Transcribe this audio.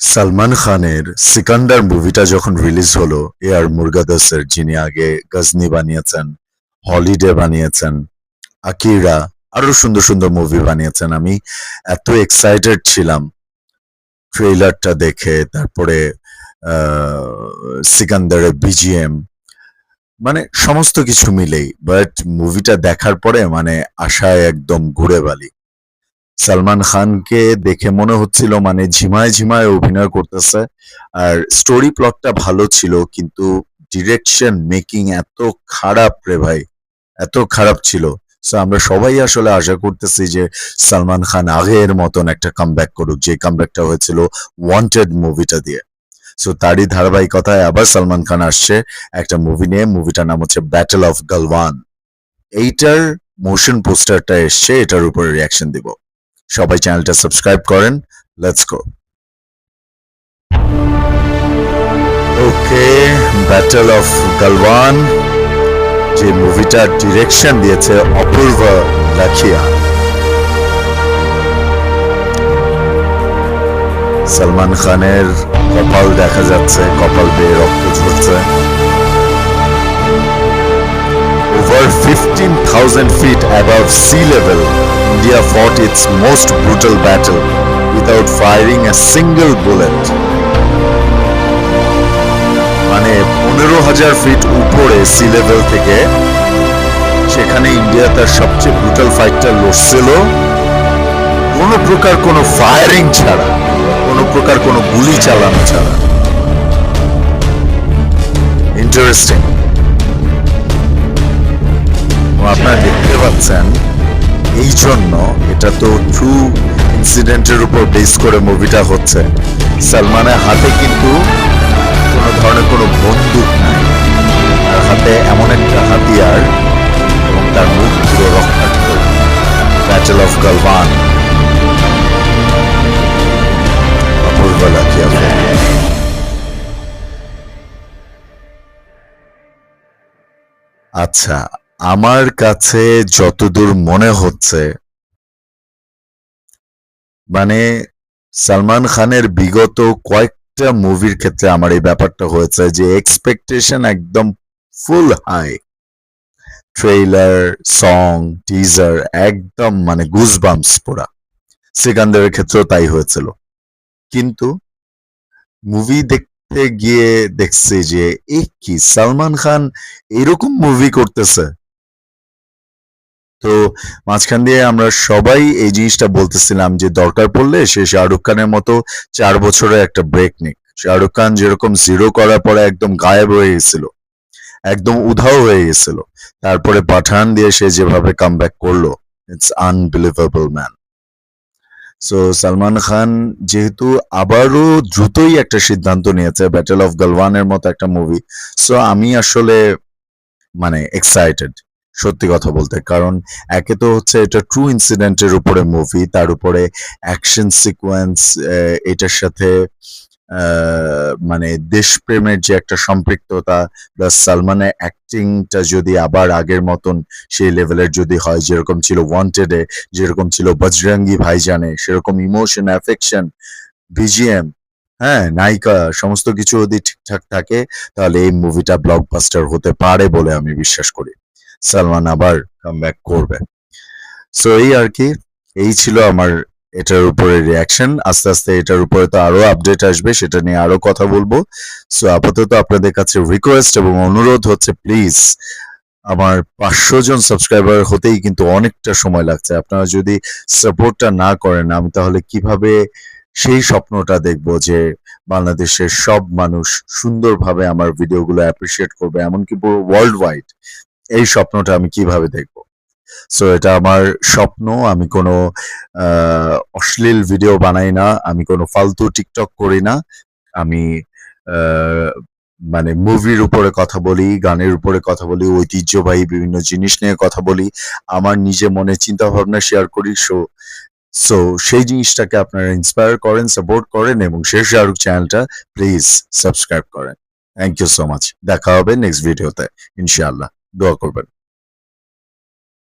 সালমান খানের সিকান্দার মুভিটা যখন রিলিজ হলো, এ আর মুরগাদাসের, যিনি আগে গজনি বানিয়েছেন, হলিডে বানিয়েছেন, আকিরা, আরো সুন্দর সুন্দর মুভি বানিয়েছেন। আমি এত এক্সাইটেড ছিলাম ট্রেইলারটা দেখে, তারপরে সিকান্দারের বিজিএম, মানে সমস্ত কিছু মিলেই। বাট মুভিটা দেখার পরে মানে আশায় একদম ঘুরে বালি। সালমান খানকে দেখে মনে হচ্ছিল মানে ঝিমায় ঝিমায় অভিনয় করতেছে। আর স্টোরি প্লটটা ভালো ছিল, কিন্তু ডিরেকশন মেকিং এত খারাপ রে ভাই, এত খারাপ ছিল। সো আমরা সবাই আসলে আশা করতেছি যে সালমান খান আগের মতন একটা কামব্যাক করুক, যে কামব্যাকটা হয়েছিল ওয়ান্টেড মুভিটা দিয়ে। সো তারই ধারাবাহিকতায় আবার সালমান খান আসছে একটা মুভি নিয়ে। মুভিটার নাম হচ্ছে ব্যাটল অফ গালওয়ান। এইটার মোশন পোস্টারটা এসছে, এটার উপরে রিয়াকশন দিব। সবাই চ্যানেলটা সাবস্ক্রাইব করেন। Let's go. Okay, battle of Galwan, যে মুভিটার ডিরেকশন দিয়েছে অপূর্ব লাখিয়া। সালমান খানের কপাল দেখা যাচ্ছে, কপাল বেয়ে রক্ত ঝরছে। Over 15,000 feet above sea level, India fought its most brutal battle without firing a single bullet. মানে 15,000 ফিট উপরে সি লেভেল থেকে সেখানে ইন্ডিয়া তার সবচেয়ে ব্রুটাল ফাইটটা লড়ছিল কোনো প্রকার কোনো ফায়ারিং ছাড়া, কোনো প্রকার কোনো গুলি চালানো ছাড়া। ইন্টারেস্টিং। আপনারা দেখতে পাচ্ছেন, এই জন্য এটা তো ট্রু ইনসিডেন্টের উপর বেস করে মুভিটা হচ্ছে। সালমানের হাতে কিন্তু কোনো ধরনের কোনো বন্দুক নাই, তার হাতে এমন একটা হাতিয়ার এবং তার মুখ পুরো রক্তাক্ত। ব্যাটল অফ গালওয়ান, অপূর্ব লাখিয়া। আচ্ছা, আমার কাছে যতদূর মনে হচ্ছে, মানে সালমান খানের বিগত কয়েকটা মুভির ক্ষেত্রে আমার এই ব্যাপারটা হয়েছে যে এক্সপেকটেশন একদম ফুল হাই। ট্রেইলার, সং, টিজার একদম মানে গুজবাম্পস পুরা। সিকান্দারের ক্ষেত্রেও তাই হয়েছিল। কিন্তু মুভি দেখতে গিয়ে দেখছি যে কি সালমান খান এরকম মুভি করতেছে। তো মাঝখান দিয়ে আমরা সবাই এই জিনিসটা বলতেছিলাম যে দরকার পড়লে সে শাহরুখ খানের মতো 4 বছরের একটা ব্রেক নিক। শাহরুখ খান যেরকম জিরো করার পরে একদম গায়েব হয়ে গেছিল, একদম উধাও হয়ে গেছিল, তারপরে পাঠান দিয়ে সে যেভাবে কামব্যাক করলো, it's unbelievable man. So Salman Khan যেহেতু আবারও দ্রুতই একটা সিদ্ধান্ত নিয়েছে, ব্যাটল অফ গালওয়ানের মতো একটা মুভি। সো আমি আসলে মানে এক্সাইটেড, সত্যি কথা বলতে। কারণ একে তো হচ্ছে এটা ট্রু ইনসিডেন্টের উপরে মুভি, তার উপরে অ্যাকশন সিকোয়েন্স, এটার সাথে মানে দেশপ্রেমের যে একটা সম্পৃক্ততা, প্লাস সালমানের অ্যাক্টিংটা যদি আবার আগের মতন সেই লেভেলের যদি হয়, যেরকম ছিল ওয়ান্টেডে, যেরকম ছিল বজরঙ্গি ভাইজানে, সেরকম ইমোশন, অ্যাফেকশন, বিজিএম, হ্যাঁ, নায়িকা, সমস্ত কিছু যদি ঠিকঠাক থাকে, তাহলে এই মুভিটা ব্লকবাস্টার হতে পারে বলে আমি বিশ্বাস করি। সালমান আবার কামব্যাক করবে। সো এই আর কি, এই ছিল আমার এটার উপরে রিয়াকশন। আস্তে আস্তে এটার উপরে তো আরো আপডেট আসবে, সেটা নিয়ে আরো কথা বলবো। সো আপাতত আপনাদের কাছে রিকোয়েস্ট এবং অনুরোধ হচ্ছে, প্লিজ, আমার 500 জন সাবস্ক্রাইবার হতেই কিন্তু অনেকটা সময় লাগছে। আপনারা যদি সাপোর্টটা না করেন, আমি তাহলে কিভাবে সেই স্বপ্নটা দেখবো যে বাংলাদেশের সব মানুষ সুন্দরভাবে আমার ভিডিওগুলো অ্যাপ্রিসিয়েট করবে, এমনকি পুরো ওয়ার্ল্ড ওয়াইড, এই স্বপ্নটা আমি কিভাবে দেখবো? সো এটা আমার স্বপ্ন। আমি কোনো অশ্লীল ভিডিও বানাই না, আমি কোনো ফালতু টিকটক করি না। আমি মানে মুভির উপরে কথা বলি, গানের উপরে কথা বলি, ঐতিহ্যবাহী বিভিন্ন জিনিস নিয়ে কথা বলি, আমার নিজে মনে চিন্তা ভাবনা শেয়ার করি। সো সেই জিনিসটাকে আপনারা ইন্সপায়ার করেন, সাপোর্ট করেন, এবং শেষ শাহরুখ চ্যানেলটা প্লিজ সাবস্ক্রাইব করেন। Thank you so much. দেখা হবে নেক্সট ভিডিওতে ইনশাআল্লাহ। দোয়া করবেন।